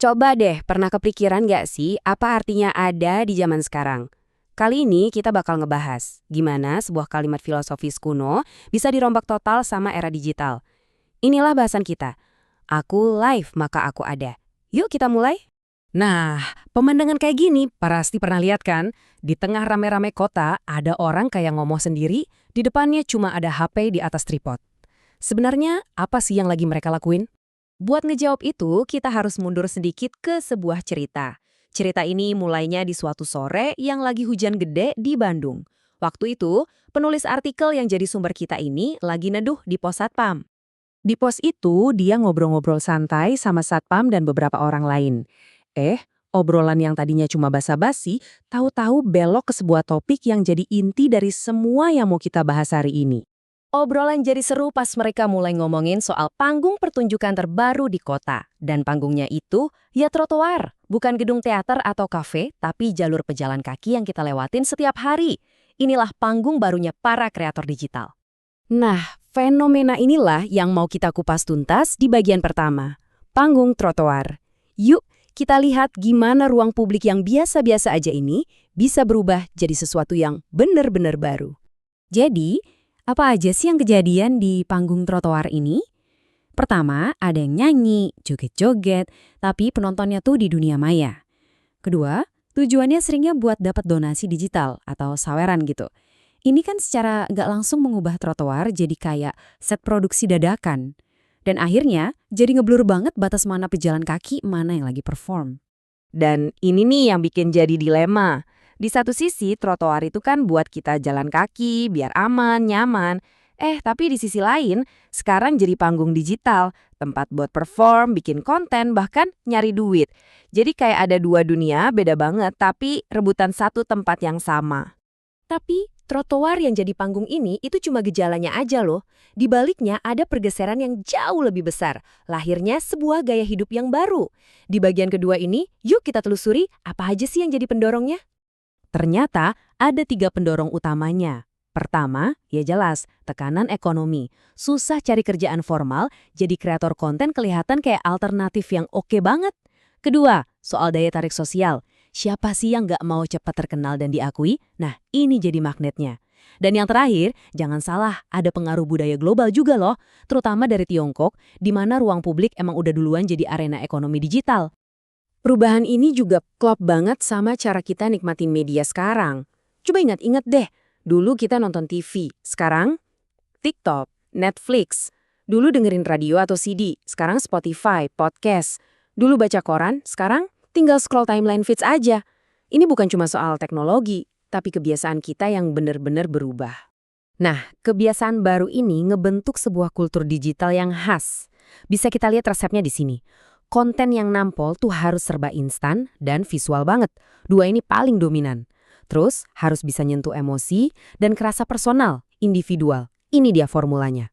Coba deh, pernah kepikiran nggak sih apa artinya ada di zaman sekarang? Kali ini kita bakal ngebahas gimana sebuah kalimat filosofis kuno bisa dirombak total sama era digital. Inilah bahasan kita. Aku live maka aku ada. Yuk kita mulai. Nah, pemandangan kayak gini pasti pernah lihat kan? Di tengah rame-rame kota ada orang kayak ngomong sendiri, di depannya cuma ada HP di atas tripod. Sebenarnya apa sih yang lagi mereka lakuin? Buat ngejawab itu, kita harus mundur sedikit ke sebuah cerita. Cerita ini mulainya di suatu sore yang lagi hujan gede di Bandung. Waktu itu, penulis artikel yang jadi sumber kita ini lagi neduh di pos Satpam. Di pos itu, dia ngobrol-ngobrol santai sama Satpam dan beberapa orang lain. Obrolan yang tadinya cuma basa-basi, tahu-tahu belok ke sebuah topik yang jadi inti dari semua yang mau kita bahas hari ini. Obrolan jadi seru pas mereka mulai ngomongin soal panggung pertunjukan terbaru di kota. Dan panggungnya itu, ya trotoar. Bukan gedung teater atau kafe, tapi jalur pejalan kaki yang kita lewatin setiap hari. Inilah panggung barunya para kreator digital. Nah, fenomena inilah yang mau kita kupas tuntas di bagian pertama. Panggung trotoar. Yuk, kita lihat gimana ruang publik yang biasa-biasa aja ini bisa berubah jadi sesuatu yang benar-benar baru. Jadi, apa aja sih yang kejadian di panggung trotoar ini? Pertama, ada yang nyanyi, joget-joget, tapi penontonnya tuh di dunia maya. Kedua, tujuannya seringnya buat dapat donasi digital atau saweran gitu. Ini kan secara nggak langsung mengubah trotoar jadi kayak set produksi dadakan. Dan akhirnya, jadi ngeblur banget batas mana pejalan kaki, mana yang lagi perform. Dan ini nih yang bikin jadi dilema. Di satu sisi, trotoar itu kan buat kita jalan kaki, biar aman, nyaman. Tapi di sisi lain, sekarang jadi panggung digital, tempat buat perform, bikin konten, bahkan nyari duit. Jadi kayak ada dua dunia, beda banget, tapi rebutan satu tempat yang sama. Tapi, trotoar yang jadi panggung ini itu cuma gejalanya aja loh. Di baliknya ada pergeseran yang jauh lebih besar. Lahirnya sebuah gaya hidup yang baru. Di bagian kedua ini, yuk kita telusuri apa aja sih yang jadi pendorongnya. Ternyata ada 3 pendorong utamanya. Pertama, ya jelas, tekanan ekonomi. Susah cari kerjaan formal, jadi kreator konten kelihatan kayak alternatif yang oke banget. Kedua, soal daya tarik sosial. Siapa sih yang nggak mau cepat terkenal dan diakui? Nah, ini jadi magnetnya. Dan yang terakhir, jangan salah, ada pengaruh budaya global juga loh, terutama dari Tiongkok, di mana ruang publik emang udah duluan jadi arena ekonomi digital. Perubahan ini juga klop banget sama cara kita nikmatin media sekarang. Coba ingat-ingat deh, dulu kita nonton TV, sekarang TikTok, Netflix. Dulu dengerin radio atau CD, sekarang Spotify, podcast. Dulu baca koran, sekarang tinggal scroll timeline feeds aja. Ini bukan cuma soal teknologi, tapi kebiasaan kita yang benar-benar berubah. Nah, kebiasaan baru ini ngebentuk sebuah kultur digital yang khas. Bisa kita lihat resepnya di sini. Konten yang nampol tuh harus serba instan dan visual banget. Dua ini paling dominan. Terus harus bisa nyentuh emosi dan kerasa personal, individual. Ini dia formulanya.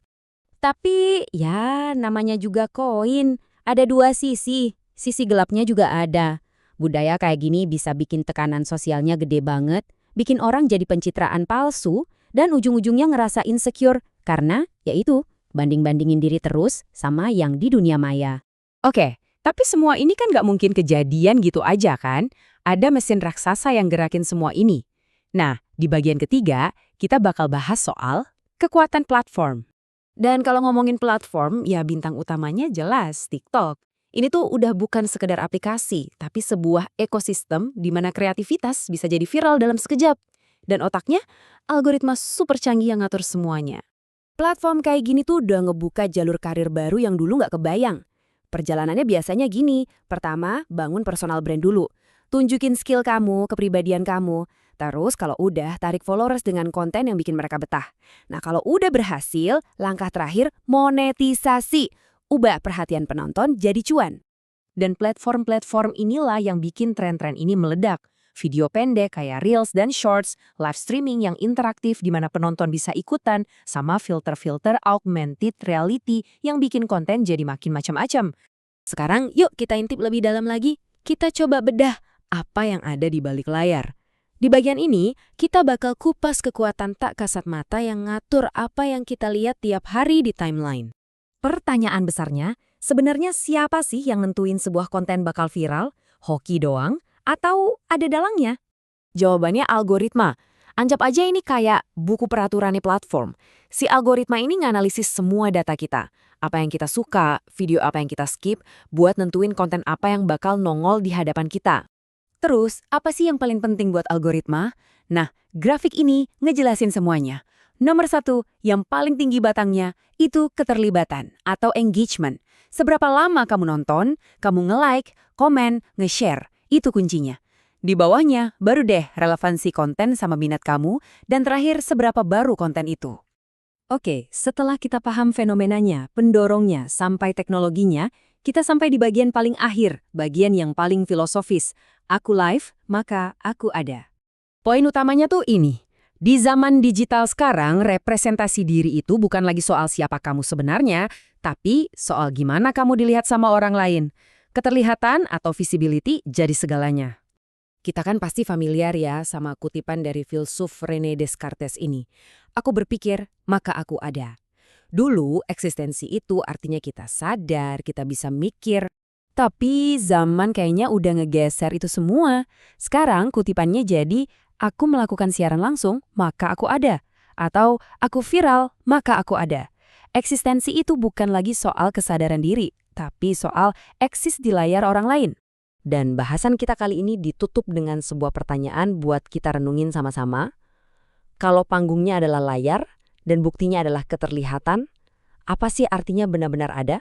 Tapi ya namanya juga koin. Ada dua sisi. Sisi gelapnya juga ada. Budaya kayak gini bisa bikin tekanan sosialnya gede banget, bikin orang jadi pencitraan palsu, dan ujung-ujungnya ngerasa insecure karena yaitu banding-bandingin diri terus sama yang di dunia maya. Oke. Tapi semua ini kan nggak mungkin kejadian gitu aja kan? Ada mesin raksasa yang gerakin semua ini. Nah, di bagian ketiga, kita bakal bahas soal kekuatan platform. Dan kalau ngomongin platform, ya bintang utamanya jelas TikTok. Ini tuh udah bukan sekedar aplikasi, tapi sebuah ekosistem di mana kreativitas bisa jadi viral dalam sekejap. Dan otaknya, algoritma super canggih yang ngatur semuanya. Platform kayak gini tuh udah ngebuka jalur karir baru yang dulu nggak kebayang. Perjalanannya biasanya gini. Pertama, bangun personal brand dulu. Tunjukin skill kamu, kepribadian kamu. Terus kalau udah, tarik followers dengan konten yang bikin mereka betah. Nah, kalau udah berhasil, langkah terakhir monetisasi. Ubah perhatian penonton jadi cuan. Dan platform-platform inilah yang bikin tren-tren ini meledak. Video pendek kayak Reels dan Shorts, live streaming yang interaktif di mana penonton bisa ikutan, sama filter-filter augmented reality yang bikin konten jadi makin macam-macam. Sekarang yuk kita intip lebih dalam lagi. Kita coba bedah apa yang ada di balik layar. Di bagian ini, kita bakal kupas kekuatan tak kasat mata yang ngatur apa yang kita lihat tiap hari di timeline. Pertanyaan besarnya, Sebenarnya siapa sih yang nentuin sebuah konten bakal viral? Hoki doang? Atau ada dalangnya? Jawabannya algoritma. Anggap aja ini kayak buku peraturannya platform. Si algoritma ini nganalisis semua data kita. Apa yang kita suka, video apa yang kita skip, buat nentuin konten apa yang bakal nongol di hadapan kita. Terus, apa sih yang paling penting buat algoritma? Nah, grafik ini ngejelasin semuanya. Nomor satu, yang paling tinggi batangnya, itu keterlibatan atau engagement. Seberapa lama kamu nonton, kamu nge-like, komen, nge-share, itu kuncinya. Di bawahnya, baru deh relevansi konten sama minat kamu, dan terakhir seberapa baru konten itu. Oke, setelah kita paham fenomenanya, pendorongnya, sampai teknologinya, kita sampai di bagian paling akhir, bagian yang paling filosofis. Aku live, maka aku ada. Poin utamanya tuh ini. Di zaman digital sekarang, representasi diri itu bukan lagi soal siapa kamu sebenarnya, tapi soal gimana kamu dilihat sama orang lain. Keterlihatan atau visibility jadi segalanya. Kita kan pasti familiar ya sama kutipan dari filsuf René Descartes ini. Aku berpikir, maka aku ada. Dulu, eksistensi itu artinya kita sadar, kita bisa mikir. Tapi zaman kayaknya udah ngegeser itu semua. Sekarang kutipannya jadi, aku melakukan siaran langsung, maka aku ada. Atau, aku viral, maka aku ada. Eksistensi itu bukan lagi soal kesadaran diri, tapi soal eksis di layar orang lain. Dan bahasan kita kali ini ditutup dengan sebuah pertanyaan buat kita renungin sama-sama. Kalau panggungnya adalah layar dan buktinya adalah keterlihatan, apa sih artinya benar-benar ada?